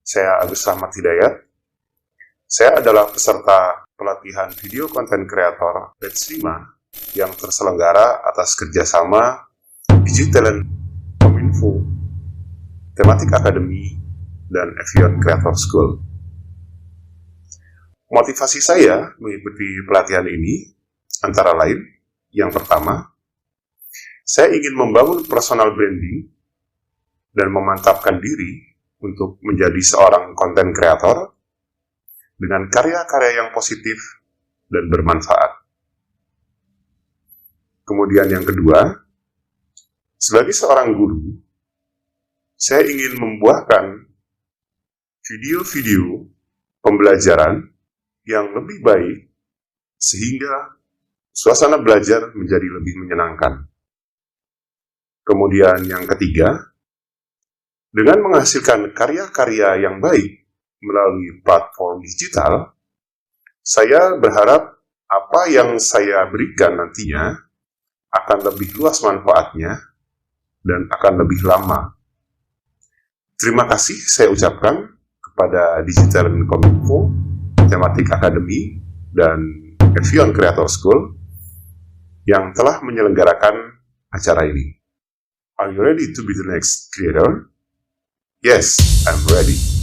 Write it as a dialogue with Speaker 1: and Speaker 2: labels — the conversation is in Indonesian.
Speaker 1: Saya Agus Rahmat Hidayat. Saya adalah peserta pelatihan video konten kreator Batch 5 yang terselenggara atas kerjasama Digitalent Kominfo, Tematik Academy, dan Evian Creator School. Motivasi saya mengikuti pelatihan ini antara lain, yang pertama, saya ingin membangun personal branding dan memantapkan diri untuk menjadi seorang konten kreator dengan karya-karya yang positif dan bermanfaat. Kemudian yang kedua, sebagai seorang guru, saya ingin membuahkan video-video pembelajaran yang lebih baik sehingga suasana belajar menjadi lebih menyenangkan. Kemudian yang ketiga, dengan menghasilkan karya-karya yang baik melalui platform digital, saya berharap apa yang saya berikan nantinya akan lebih luas manfaatnya dan akan lebih lama. Terima kasih saya ucapkan kepada Digitalent Kominfo, Tematik Academy, dan Evian Creator School yang telah menyelenggarakan acara ini. Are you ready to be the next creator? Yes, I'm ready.